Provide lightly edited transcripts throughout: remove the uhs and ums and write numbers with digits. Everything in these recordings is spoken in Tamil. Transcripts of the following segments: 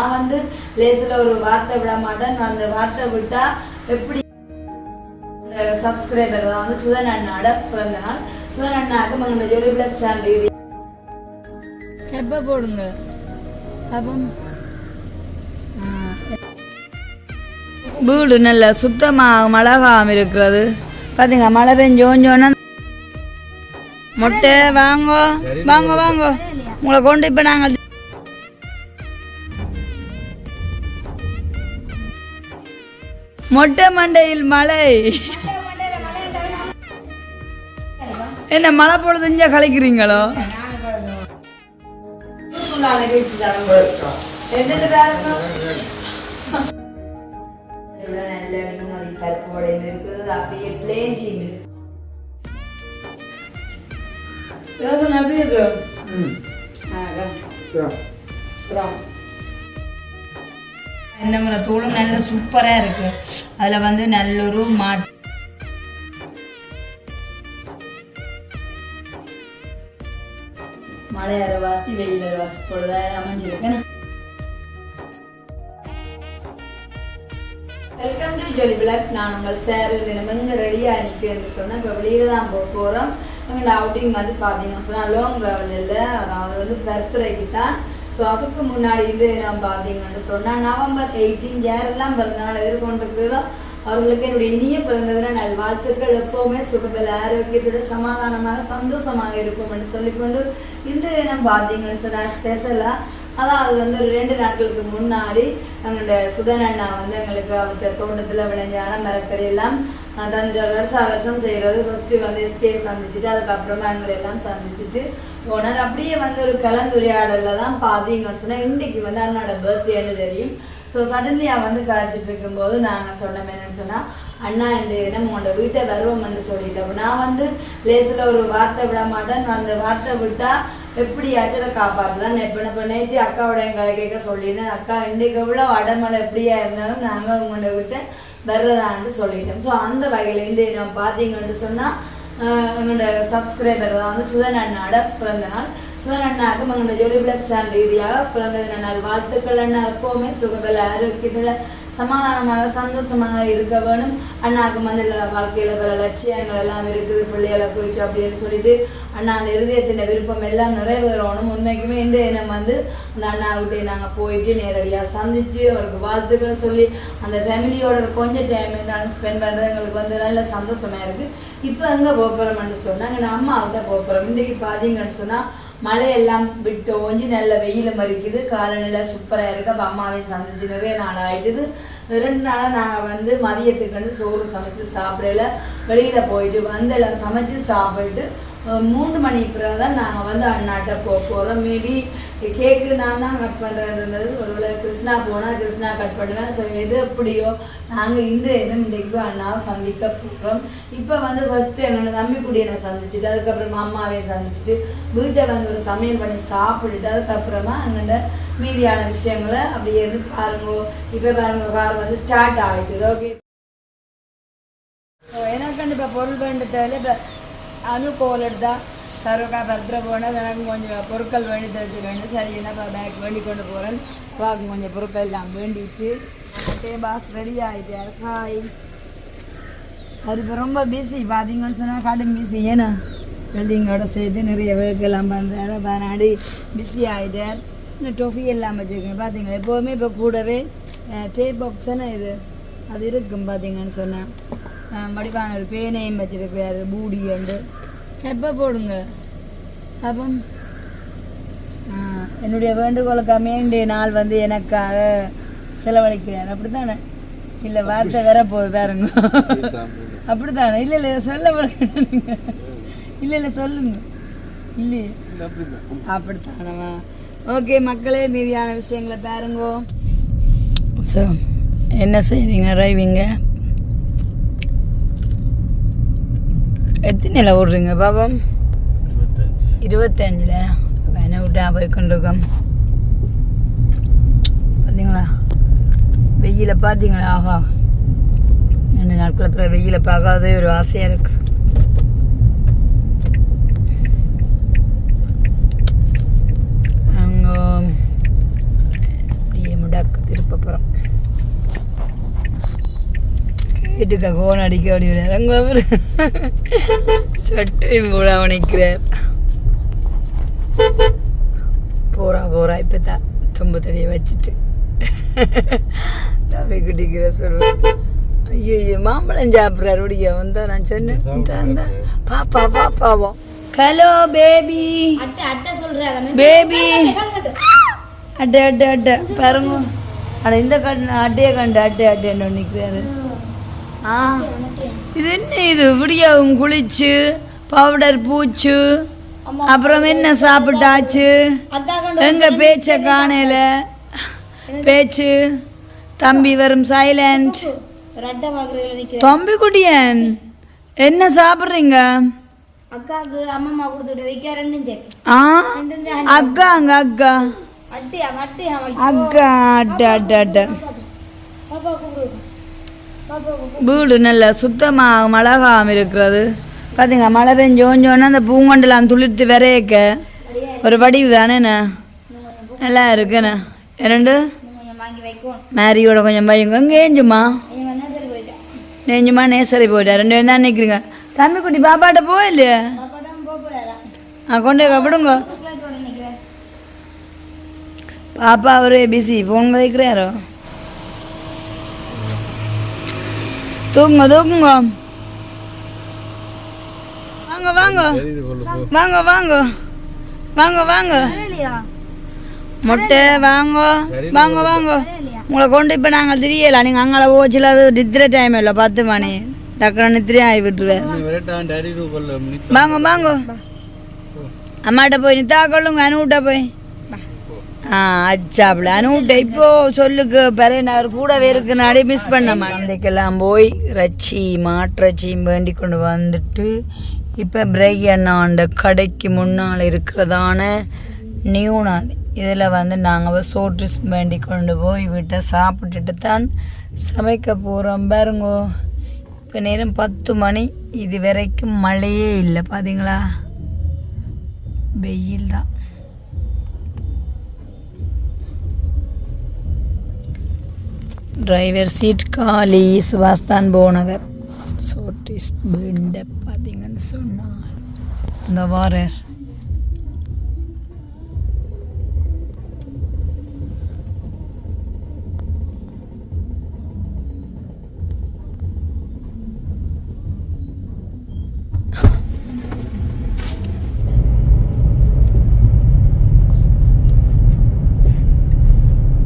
நான் வந்து லேசில் ஒரு வார்த்தை விட மாட்டேன். நான் அந்த வார்த்தை விட்டா எப்படி சப்ஸ்கிரைபர் தான் வந்து சுதன் அண்ணாட பிறந்த நாள். சுதன் அண்ணாக்கு மங்க ஜோடி பிளக் சாண்டி எப்போ போடுங்க. அப்போ வீடு நல்ல சுத்தமாக மழகாம இருக்கிறது. பார்த்தீங்க மழை பெஞ்சோஞ்சோன்னா மொட்டை வாங்க வாங்க வாங்க உங்களை கொண்டு இப்போ நாங்கள் மொட்டை மண்டையில் மழை. என்ன மழை பொழுது இங்கே கலைக்கிறீங்களோ? பருப்போடையும் இருக்குது, அப்படியே பிளேன் டீம் இருக்கு. எப்படி இருக்கு? என்ன தூளும் நல்ல சூப்பரா இருக்கு. அதுல வந்து நல்ல ஒரு மழை அரைவாசி வெயில் அரைவாசி பொழுதா அமைஞ்சிருக்கு. Welcome to Jolly Block. நான் உங்கள் சார் எங்கே ரெடியாக நிற்கிறேன்னு சொன்னால் இப்போ வெளியில தான் போகிறோம். எங்களோட அவுட்டிங் வந்து பார்த்தீங்கன்னு சொன்னால் லாங் ட்ராவல் இல்லை, அதாவது வந்து பர்த்டேக்கு தான். ஸோ அதுக்கு முன்னாடி இது நான் பார்த்தீங்கன்னு சொன்னால் நவம்பர் 18 யாரெல்லாம் பிறந்தநாள் எதிர்கொண்டிருக்கிறோம் அவர்களுக்கு என்னுடைய இனிய பிறந்ததில் நல் வாழ்த்துக்கள். எப்போவுமே சுகபல ஆரோக்கியத்தோட சமாதானமாக சந்தோஷமாக இருக்கும் என்று சொல்லிக்கொண்டு இந்த தினம் பார்த்தீங்கன்னு சொன்னால் ஸ்பெஷலாக அதாவது வந்து ஒரு 2 நாட்களுக்கு முன்னாடி எங்களோட சுதன் அண்ணா வந்து எங்களுக்கு அவற்றை தோட்டத்தில் விளைஞ்சான மரக்கறி எல்லாம் தஞ்சை வருஷம் செய்கிறது. ஃபஸ்ட்டு வந்து எஸ்கே சந்திச்சுட்டு அதுக்கப்புறமா எங்களை எல்லாம் சந்திச்சுட்டு போனார். அப்படியே வந்து ஒரு கலந்துரையாடலில் தான் பார்த்தீங்கன்னு சொன்னால் இன்றைக்கு வந்து அண்ணாவோட பர்த்டேன்னு தெரியும். ஸோ சடன்லியாக வந்து கழிச்சிட்டு இருக்கும்போது நாங்கள் சொன்னோம் என்னன்னு சொன்னால் அண்ணா நம்ம உங்களோட வீட்டை வருவோம்னு சொல்லிட்டோம். நான் வந்து லேசில் ஒரு வார்த்தை விட மாட்டேன். நான் அந்த வார்த்தை விட்டால் எப்படியாச்சும் அதை காப்பாற்றலாம். இப்போ நேற்று அக்காவோட எங்களை கேட்க சொல்லியிருந்தேன். அக்கா இன்றைக்கு எவ்வளோ அடமலை எப்படியா இருந்தாலும் நாங்கள் உங்களோட வீட்டை வர்றதான்னு சொல்லிட்டோம். ஸோ அந்த வகையில் இந்த நம்ம பார்த்தீங்கன்னு சொன்னால் எங்களோட சப்ஸ்கிரைபர் தான் வந்து சுதன் அண்ணாட பிறந்த நாள். சுதன் அண்ணாக்கு எங்களோட ஜோலி பிளாக் சேனல் ரீதியாக பிறந்த நாள் வாழ்த்துக்கள். அண்ணா எப்போவுமே சுகபல ஆரோக்கியத்தில் சமாதானமாக சந்தோஷமாக இருக்க வேணும். அண்ணாவுக்கு வந்து வாழ்க்கையில் பல லட்சியங்கள் எல்லாம் இருக்குது, பிள்ளைகளை போயிடுச்சு அப்படின்னு சொல்லிட்டு அண்ணா அந்த இருதயத்தின் விருப்பம் எல்லாம் நிறைவேறணும். உண்மைக்குமே இந்த இனம் வந்து அந்த அண்ணாவிட்டே நாங்கள் போயிட்டு நேரடியாக சந்தித்து அவருக்கு வாழ்த்துக்கள் சொல்லி அந்த ஃபேமிலியோட கொஞ்சம் டைம் என்னாலும் ஸ்பெண்ட் பண்ணுறது எங்களுக்கு வந்து நல்ல சந்தோஷமாக இருக்குது. இப்போ எங்கே போகிறோம்னு சொன்னால் எங்கள் அம்மாவிட்ட போகிறோம். இன்றைக்கி பார்த்தீங்கன்னு சொன்னால் மழையெல்லாம் விட்டு ஓஞ்சி நல்ல வெயில் மறிக்குது, காலநிலை சூப்பராக இருக்குது. அப்போ அம்மாவையும் சந்திச்சு நிறைய நாள் ஆயிடுச்சு. 2 நாளாக நாங்கள் வந்து மதியத்துக்கு வந்து சோறு சமைச்சு சாப்பிடல, வெளியில் போயிட்டு வந்து எல்லாம் சமைச்சு சாப்பிட்டு 3 மணி பிறகு தான் நாங்கள் வந்து அண்ணாட்ட போகிறோம். மேபி கேக்கு நான் தான் கட் பண்ணுறது இருந்தது. ஒருவேளை கிருஷ்ணா போனால் கிருஷ்ணா கட் பண்ணுவேன். ஸோ எது எப்படியோ நாங்கள் இன்றைக்கு அண்ணாவை சந்திக்க போகிறோம். இப்போ வந்து ஃபஸ்ட்டு என்னோட தம்பிக்குடியை சந்திச்சுட்டு அதுக்கப்புறமா அம்மாவையும் சந்திச்சுட்டு வீட்டை வந்து ஒரு சமையல் பண்ணி சாப்பிட்டுட்டு அதுக்கப்புறமா எங்கள்கிட்ட மீதியான விஷயங்களை அப்படியே இருந்து பாருங்கோ. இப்போ பாருங்க கார் வந்து ஸ்டார்ட் ஆகிட்டுது. ஓகே, எனக்கு இப்போ பொருள் வேண்டதில் இப்போ அனுகோல் எடுத்தால் சரோக்கா பர்த்டே போனால் எனக்கு கொஞ்சம் பொருட்கள் வேண்டி தெரிஞ்சு வேண்டும். சரி என்னப்பா பேக் வேண்டி கொண்டு போகிறேன். பார்க்க கொஞ்சம் பொருட்கள் எல்லாம் வேண்டிட்டு பாஸ் ரெடி ஆகிட்டார். ஹாய், அது இப்போ ரொம்ப பிஸி பார்த்தீங்கன்னு சொன்னால் கடும் பிஸி. ஏன்னா வெல்டிங்கோட சேர்த்து நிறைய ஒர்க் எல்லாம் பண்ணுறாரு. அதனாடி பிஸி ஆகிட்டார். இன்னும் டொஃபி எல்லாம் வச்சுருக்கேன் பார்த்தீங்களா. எப்போவுமே இப்போ கூடவே டே பாக்ஸ்னா இது அது இருக்கும் பார்த்தீங்கன்னு சொன்னேன். வடிவான ஒரு பேனையும் வச்சுருக்கிறாரு பூடி வந்து எப்போ போடுங்க. அப்போ என்னுடைய வேண்டுகோளுக்கு அமைய நாள் வந்து எனக்காக செலவழிக்கிறார். அப்படி தானே? இல்லை வார்த்தை வேற போகுது பாருங்க. அப்படி தானே? இல்லை இல்லை சொல்ல நீங்கள் இல்லை சொல்லுங்க. இல்லையே அப்படித்தானவா? ஓகே மக்களே, மீதியான விஷயங்களை பாருங்கோ. ஸோ என்ன செய்வீங்க டிரைவிங்க? எத்தனையில் ஓடுறீங்க பாபம்? 25 வேணா விட்டா போய் கொண்டிருக்கோம். பார்த்தீங்களா வெயில? பார்த்தீங்களா? ஆஹா, 2 நாட்கள் அப்புறம் வெயில பார்க்காதே ஒரு ஆசையாக இருக்குது. அங்கே அப்படியே முடா கிழக்கு திருப்ப போகிறோம். கேட்டுக்க கோன் அடிக்க அப்படிங்கிறார். அங்கே அவர் சட்டையும் போட அவனிக்கிறார். போறா இப்போ தான் தும்பு தடியை வச்சுட்டு தம்பி குட்டிக்கிற சொல்லுவேன். ஐயோ மாம்பழம் சாப்பிட்றாரு உடைய வந்தா. நான் சொன்னேன் பாப்பாவோ. ஹலோ பேபி பேபி அட்டை பாருங்க. அட இந்த அட்டையை கண்டு அட்டைன்னு நிற்கிறாரு. இது என்ன இது விடியாவும் குளிச்சு பவுடர் பூச்சு அப்புறம் என்ன சாப்பிட்டாச்சு. எங்க பேச்ச காணையில பேச்சு தம்பி வரும் சைலண்ட். தம்பி குட்டியன் என்ன சாப்பிட்றீங்க? அக்காவுக்கு அம்மா கொடுத்துட்டு வைக்க ரெண்டும் சரி. அக்காங்க அக்கா அக்கா அட்டை வீடு நல்ல சுத்தமாக அழகாம இருக்கிறது. பார்த்தீங்க மழை பெஞ்சோஞ்சோன்னா அந்த பூங்கொண்டெல்லாம் துளிர்த்து விரையக்க ஒரு வடிவு தானே நல்லா இருக்குண்ணே. இரண்டு மேரியோட கொஞ்சம் பையங்க இங்கே ஏஞ்சுமா நேசரி போயிட்டா. 2 பேரும் தான் நிற்கிறீங்க. தம்பி குட்டி பாப்பாட்ட போயில்லையா? கொண்டு கப்பிடுங்க. பாப்பா அவரு பிஸி ஃபோன் வைக்கிறாரோ. தூக்குங்க வாங்க முட்டை வாங்க. உங்களை கொண்டு இப்போ நாங்கள் தெரியல. நீங்கள் அங்கே போச்சுல அது நித்திர டைம் இல்லை 10 மணி டக்குனு நித்திரையும் ஆகி விட்டுருவேன். வாங்க அம்மாட்ட போய் நித்தா கொள்ளுங்க. அனுவிட்ட போய் அச்சாப்பில் அனுவிட்ட இப்போ சொல்லுக்கு பிறகு கூடவே இருக்குனாடி மிஸ் பண்ண மாட்டேக்கெல்லாம் போய் மாற்றச்சியும் வேண்டி கொண்டு வந்துட்டு இப்போ பிரேக் அண்ணாண்ட கடைக்கு முன்னால் இருக்கிறதான நியூனாது இதில் நாங்கள் சோட்ரிஸ் வேண்டி கொண்டு போய் வீட்டை சாப்பிட்டுட்டு தான் சமைக்க போகிறோம். பாருங்கோ இப்போ நேரம் 10 மணி. இது வரைக்கும் மழையே இல்லை. பார்த்தீங்களா வெயில் தான். டிரைவர் சீட் காலி. சுபாஸ்தான் போனவர் சோட்ரிஸ் வீண்டை பார்த்தீங்கன்னு சொன்னார். இந்த வாரர்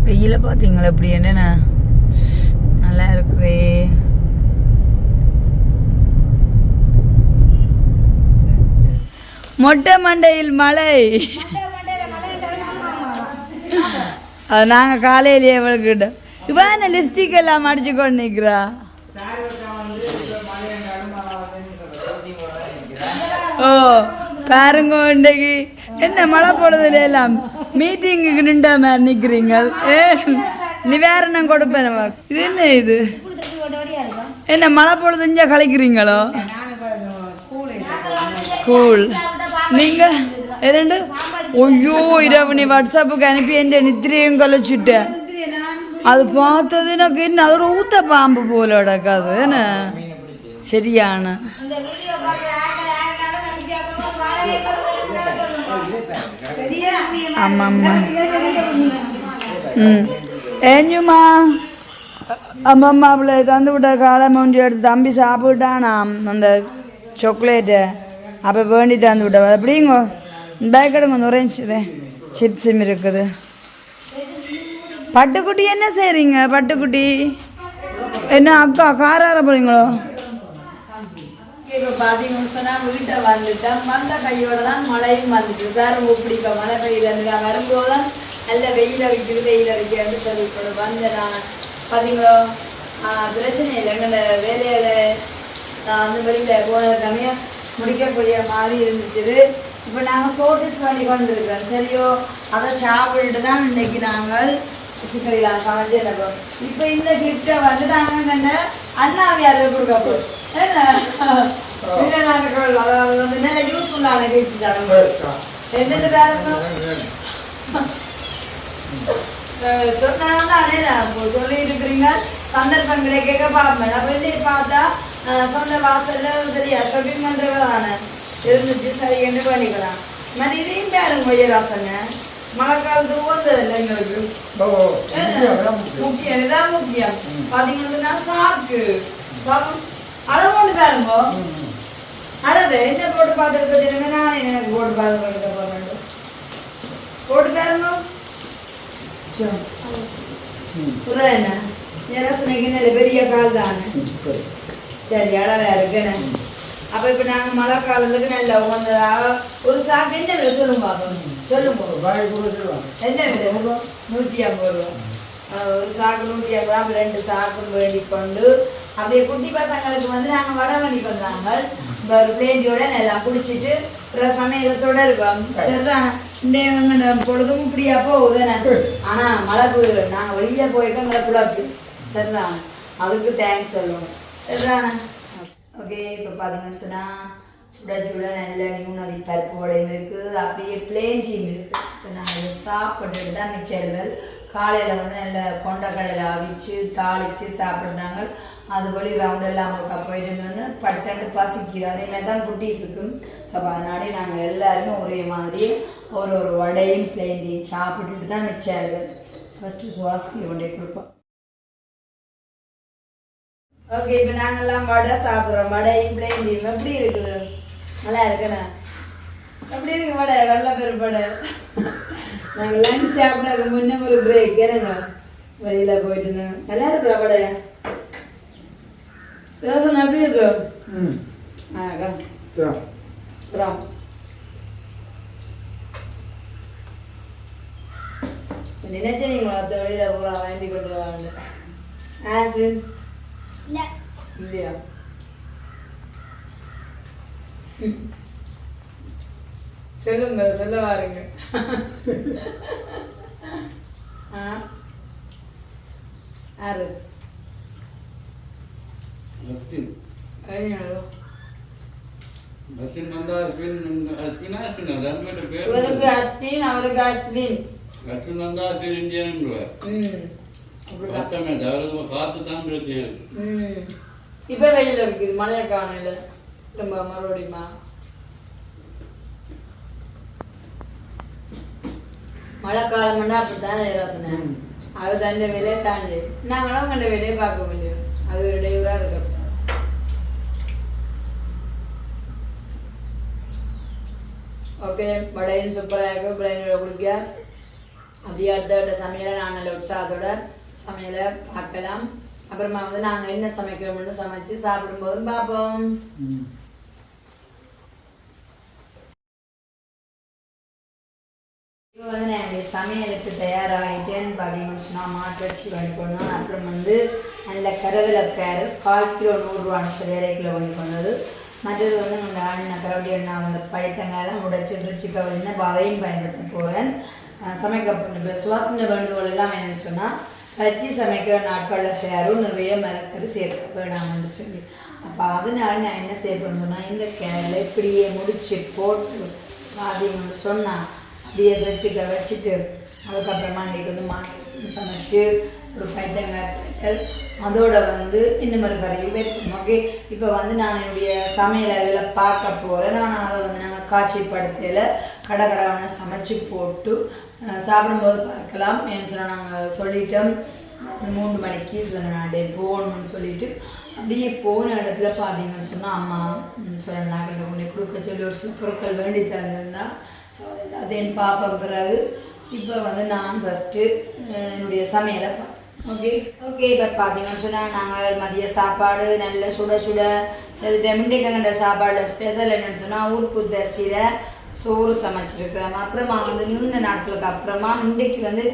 வெயில பார்த்தீங்களா எப்படி என்னென்ன நல்லா இருக்குது. மொட்டை மண்டையில் மழை. அது நாங்கள் காலையிலேயே அவளுக்கிட்டோம். இப்போ என்ன லிப்ஸ்டிக் எல்லாம் அடிச்சு கொண்டு நிற்கிறா. ஓ பாருங்க இன்றைக்கு என்ன மழை பொழுதுல எல்லாம் மீட்டிங்குக்கு நின்றா மாதிரி நிற்கிறீங்க. நிவாரணம் கொடுப்பேன். இது என்ன இது என்ன மழை பொழுதுஞ்சா கலைக்கிறீங்களோ? ஸ்கூல் நீங்கள் இரண்டு ஐயோ இரவு நீ வாட்ஸ்அப்புக்கு அனுப்பி என் நித்திரையும் கலைச்சுட்டேன். அது பார்த்தது எனக்கு என்ன அதோட ஊத்த பாம்பு போல அடக்காது என்ன சரியான. ஆமாம்மா ஏஞ்சுமா அம்மம்மா அவளை தந்து விட்ட காலை மூஞ்சி எடுத்து தம்பி சாப்பிட்டானாம் அந்த சாக்லேட்டு. அப்போ வேண்டி தந்து விட்ட அப்படிங்கோ பேக் எடுங்க. நுரைஞ்சுதே சிப்ஸும் இருக்குது. பட்டுக்குட்டி என்ன செய்கிறீங்க? பட்டுக்குட்டி என்ன அக்கா காரார போகிறீங்களோ? இப்போ பார்த்தீங்கன்னு சொன்னால் வீட்டை வந்துட்டேன். வந்த கையோட தான் மழையும் வந்துட்டு வேறு பிடிக்க மழை பெய்யுது. வரும்போது தான் நல்ல வெயில வைக்கிறது சொல்லி வந்து நான் பார்த்தீங்களோ பிரச்சனை இல்லை. எங்களோட வேலையில் நான் வந்து வெளியில் போனது கம்மியாக முடிக்கக்கூடிய மாதிரி இருந்துச்சு. இப்போ நாங்கள் சோட்டிஸ் பண்ணி கொண்டு இருக்கிறோம். சரியோ அதை சாப்பிட்டுட்டு தான் இன்றைக்கி நாங்கள் சிக்கரிலாம் சமைச்சு இருக்கோம். இப்போ இந்த கிஃப்டை வந்து நாங்கள் கண்ட அண்ணாவியாருக்கு கொடுக்க போகிறோம். அதாவது வந்து நல்ல யூஸ்ஃபுல்லான கிஃப்ட் தான். என்னென்னு பாருங்க சொன்னாலே சொல்லி இருக்கிறீங்க சந்தர்ப்பம் கிடைக்க பார்ப்பேன் அப்படி பார்த்தா சொந்த வாசல்ல சரியா ஷாப்பிங் பண்றவ தானே இருந்துச்சு சரி என்று பண்ணிக்கலாம் மாதிரி இதையும் பாருங்க ஒய்யராசங்க மழை காலத்துக்கு ஓந்ததில்லை எங்களுக்கு முக்கியம் இதான் முக்கியம் பார்த்தீங்கன்னா சாக்கு அளவு கொண்டு பாருங்க அளவு என்ன போட்டு பார்த்துருக்க தெரியுங்க நானே எனக்கு போட்டு பார்த்து போறேன் போட்டு பாருங்க என்ன ரசனைக்கு நல்ல பெரிய கால் தானே சரி அளவா இருக்குன்னு அப்ப இப்ப நாங்க மழை காலத்துக்கு நல்ல உகந்ததா ஒரு சாக்கு என்ன விலை சொல்லுங்க சொல்லுங்க என்ன விலை 150 ரூபா ஒரு சாக்கு 150 அப்ப 2 சாக்கு வேண்டி கொண்டு அப்படியே குட்டி பசங்களுக்கு வந்து நாங்க வடை வேண்டி பண்றாங்க ஒரு பிளேண்டியோட நல்லா குடிச்சிட்டு அப்புறம் சமையலத்தோட இருக்கோம் சரிதான் இந்த பொழுதும் இப்படியா போகுதுன்னு ஆனா மழை பெய்யுது நாங்க வெளியில போயிருக்கோம் மழை புழாக்கு சரிதான் அதுக்கு தேங்க்ஸ் சொல்லணும் சரிதானே ஓகே இப்போ பார்த்தீங்கன்னு சொன்னால் சுட சுட நல்ல நியூனதி பருப்பு வடையும் இருக்குது அப்படியே பிளேஞ்சியும் இருக்குது இப்போ நாங்கள் இதை சாப்பிட்டுட்டு தான் மிச்சர்கள் காலையில் வந்து நல்ல கொண்டக்கடையில் அவிச்சு தாளித்து சாப்பிட்றாங்க அது வழி ரவுண்டெல்லாம் அவங்களுக்கு போயிட்டு இருந்தோன்னு பட்டண்டு பசிக்குது அதேமாதிரி தான் குட்டீஸுக்கும் ஸோ அதனாலே நாங்கள் எல்லாருமே ஒரே மாதிரி ஒரு வடையும் பிளேஞ்சியும் சாப்பிட்டுட்டு தான் மிச்சர்கள் ஃபஸ்ட்டு சுவாசிக்கு கொண்டே கொடுப்போம் ஓகே இப்போ நாங்கள்லாம் வடை சாப்பிட்றோம் வடையும் பிளேண்டியும் எப்படி இருக்குது நல்லா இருக்குண்ணா எப்படி இருக்கு வடை வெள்ளப்பெரு வடை நாங்கள் லஞ்ச் சாப்பிடாத முன்னே ஒரு பிரேக் என்னங்க வெளியில் போயிட்டு இருந்தோம் நல்லா இருக்குறா வடை ரோசன் எப்படி இருக்கு நினைச்சேன் நீங்கள் மற்ற வெளியில் பூரா வாங்கி கொண்டு வாங்க ஆசின் இல்லையா சொல்லுங்க சொல்ல வாருங்க யாரு அஸ்வின் அவருக்கு அஸ்வின் இப்ப வெயில் இருக்குது மழைய காணல ரொம்ப மறுபடியுமா மழை காலம்னா அப்படித்தானே யோசனை அது தந்த வேலையை தாண்டி நாங்களும் அந்த வேலையை பார்க்க முடியும் அது ஒரு இடையூறா இருக்கும் ஓகே வடையும் சூப்பராக இருக்கும் பிள்ளைங்களோட குடிக்க அப்படியே அடுத்த சமையலை நான் நல்ல உற்சாகத்தோட சமையலை பார்க்கலாம் அப்புறமா வந்து நாங்கள் என்ன சமைக்கிறோம்னு சமைச்சு சாப்பிடும்போதும் பார்ப்போம் இப்போ வந்து நான் என்னுடைய சமையலுக்கு தயாராகிட்டேன்னு பார்த்தீங்கன்னு சொன்னால் மாட்டிறச்சி வாங்கி கொண்டோம் அப்புறம் வந்து நல்ல கருவேலக்காரு 1/4 கிலோ 100 ரூபான்னு சொல்லி 1/2 கிலோ வாங்கி கொண்டது மற்றது வந்து நம்ம அண்ணன் கரவடி எண்ணெய் அந்த பைத்தங்காயெல்லாம் உடைச்சி ருச்சி கவலைன்னா அதையும் பயன்படுத்த போகிறேன் சமைக்க சுவாசன வேண்டுகோள் எல்லாம் என்னென்னு சொன்னால் வச்சு சமைக்கிற நாட்களில் ஷேரும் நிறைய மரக்கறி சேர்க்க வேணாம்னு சொல்லி அப்போ அதனால நான் என்ன செய்ய பண்ணணும்னா இந்த கேரளை இப்படியே முடிச்சு போட்டு பார்த்தீங்கன்னு சொன்னால் அப்படியே வச்சுட்டு அதுக்கப்புறமா இன்றைக்கி வந்து மாட்டு சமைச்சு ஒரு பைத்தங்காய் அதோட வந்து இந்த மாதிரி கறியும் வைப்போம் ஓகே இப்போ வந்து நான் என்னுடைய சமையல் அறிவில் பார்க்க போகிறேன் நான் அதை வந்து நாங்கள் காட்சிப்படுத்தையில் கடை சமைச்சு போட்டு சாப்பிடும்போது பார்க்கலாம் ஏன்னு சொன்னால் நாங்கள் சொல்லிட்டோம் 3 மணிக்கு சொன்னாடே போகணும்னு சொல்லிட்டு அப்படியே போன இடத்துல பார்த்தீங்கன்னு சொன்னால் அம்மா சொன்னாங்க கொண்டு கொடுக்க சொல்லி ஒரு சில பொருட்கள் வேண்டி தந்திருந்தா ஸோ எல்லாத்தையும் பார்ப்ப பிறகு இப்போ வந்து நான் ஃபஸ்ட்டு என்னுடைய சமையலை பார்ப்பேன் ஓகே இப்போ பார்த்தீங்கன்னு சொன்னால் நாங்கள் மதிய சாப்பாடு நல்ல சுட செஞ்சுட்டேன் மிண்டைக்கங்கண்ட சாப்பாடு ஸ்பெஷல் என்னென்னு சொன்னால் ஊர்ப்புத்தரிசியில் சோறு சமைச்சிருக்கிறோம் அப்புறமா வந்து நீண்ட நாட்களுக்கு அப்புறமா இன்றைக்கு வந்து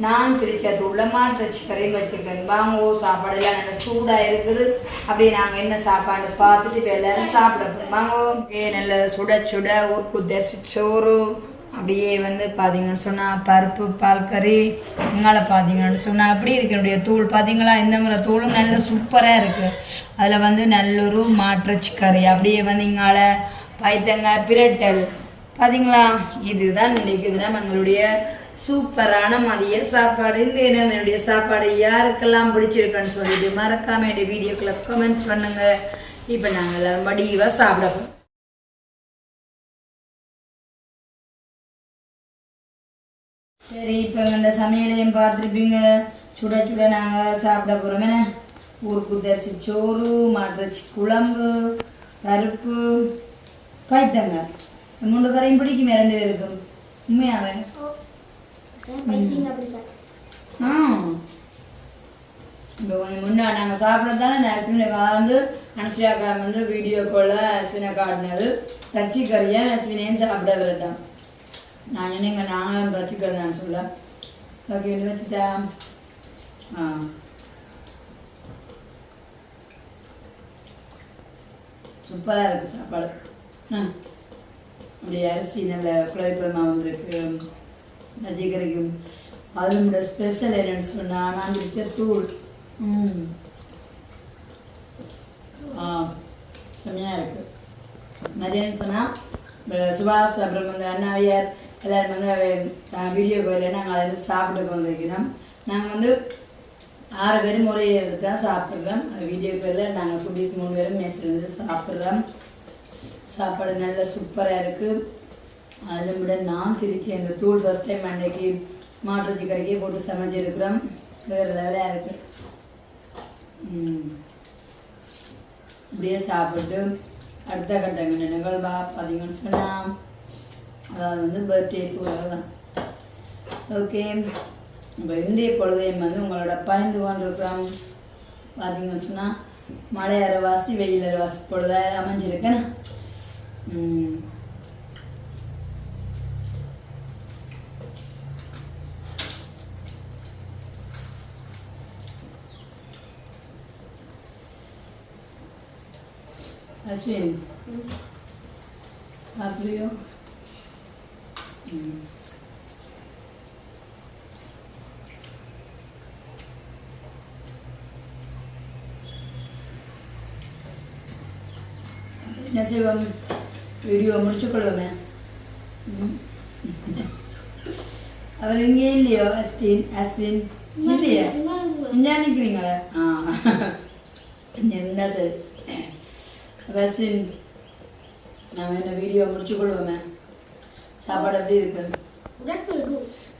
நான் திருச்செந்தூர்ல மாட்டிறச்சி கறியும் வச்சுருக்கேன் வாங்கோ சாப்பாடெல்லாம் நல்ல சூடாக இருக்குது அப்படியே நாங்கள் என்ன சாப்பாடு பார்த்துட்டு இப்போ எல்லோரும் சாப்பிட போகிறோம் வாங்கோ நல்ல சுட ஊர்ப்புத்தரிசி சோறு அப்படியே வந்து பார்த்தீங்கன்னு சொன்னால் பருப்பு பால் கறி இங்கால பார்த்தீங்கன்னு சொன்னால் அப்படி இருக்கு என்னுடைய தூள் பார்த்தீங்களா இந்த முறை தூளும் நல்ல சூப்பராக இருக்குது அதில் வந்து நல்லொரு மாட்டிறச்சி கறி அப்படியே வந்து இங்கால பைத்தங்காய் பிரட்டல் பார்த்தீங்களா இதுதான் இன்றைக்கு தினம் எங்களுடைய சூப்பரான மதிய சாப்பாடு. இந்த என்னுடைய சாப்பாடு யாருக்கெல்லாம் பிடிச்சிருக்குன்னு சொல்லிட்டு மறக்காம என்னுடைய வீடியோக்குள்ள கமெண்ட்ஸ் பண்ணுங்க. இப்போ நாங்கள் எல்லாரும் வடிவாக சாப்பிடப்போம். சரி, இப்போ இந்த சமையலையும் பார்த்துருப்பீங்க. சுட சுட நாங்கள் சாப்பிட போகிறோம். என்ன ஊருக்கு சோறு, மாட்டிறச்சி குழம்பு, பருப்பு, பைத்தங்க 3 கரையும் பிடிக்குமே 2 பேருக்கும். உண்மையாவே இப்போ கொஞ்சம் முன்னா நாங்கள் சாப்பிட்றதானே அஸ்வினை வந்து அனுஷ்யாக்கா வந்து வீடியோ காலில் அஸ்வினை காட்டினது ரச்சி கறியை அஸ்வினையும் சாப்பிட வரட்டான். நான் சொன்னீங்க நாங்களும் ரச்சி கறி நான் சொல்ல. ஓகே வச்சுட்டா. சூப்பராக இருக்குது சாப்பாடு. அப்படியே அரிசி நல்ல குழைப்பமாக வந்திருக்கு. ரஜிகரிக்கும் அதோட ஸ்பெஷல் என்னன்னு சொன்னால் நான் பிடிச்ச தூள். செம்மையாக இருக்குது. மதியம்னு சொன்னால் சுபாஷ் அப்புறம் வந்து அண்ணாவியார் எல்லோரும் வந்து வீடியோ கோயிலில் நாங்கள் அதை வந்து சாப்பிட்டு வந்திருக்கிறோம். நாங்கள் வந்து 6 பேரும் ஒரே இடத்துல தான் சாப்பிட்றோம். வீடியோ கோயிலில் நாங்கள் குட்டீஸ் 3 பேரும் மேசிலேருந்து சாப்பிட்றோம். சாப்பாடு நல்லா சூப்பராக இருக்குது. அதில் விட நான் திருச்சி அந்த தூள் ஃபஸ்ட் டைம் அன்றைக்கி மாட்டுச்சி கறிக்கே போட்டு சமைச்சிருக்கிறோம். வேறு லெவலாக இருக்குது. இப்படியே சாப்பிட்டு அடுத்த கட்டங்க நிகழ்வா பார்த்தீங்கன்னு சொன்னால் அதாவது வந்து பர்த்டே போல தான். ஓகே, இப்போ இந்திய பொழுதையும் வந்து உங்களோட பயந்து கொண்டிருக்கிறோம். பார்த்தீங்கன்னு சொன்னால் மழை அரைவாசி வெயில் அரைவாசி பொழுதாக அமைஞ்சிருக்கேன். அஸ்வின் சாப்பிட்றியோ? என்ன செய்வோம்? வீடியோ முடிச்சுக்கொள்வோமே. அவர் இங்கே இல்லையோ? அஸ்வின் இல்லையா? இங்கே நிற்கிறீங்களா? என்ன சரி அஸ்வின், நான் என்ன வீடியோ முடிச்சுக்கொள்வோமே. சாப்பாடு எப்படி இருக்கு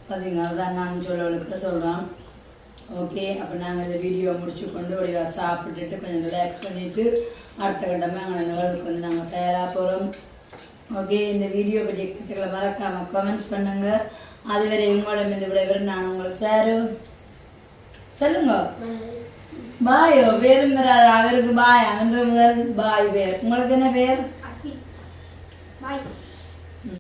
பார்த்தீங்க? அதுதான் நான் சொல்ல சொல்கிறோம். ஓகே, அப்போ நாங்கள் இந்த வீடியோ முடிச்சு கொண்டு ஒரு சாப்பிட்டுட்டு கொஞ்சம் ரிலாக்ஸ் பண்ணிவிட்டு அடுத்த கட்டமாக எங்கள் நிகழ்வுக்கு வந்து நாங்கள் தயாராக போகிறோம். ஓகே, இந்த வீடியோ பற்றி கருத்துக்களை மறக்காமல் கமெண்ட்ஸ் பண்ணுங்கள். அதுவரை உங்களோட இந்த விடைபெறும் நான் உங்களை சாரு. சொல்லுங்க பாயோ பேருங்கிறாரு. அவருக்கு பாய் அன்று முதல் பாய் பேர். உங்களுக்கு என்ன பேர்? பாய்.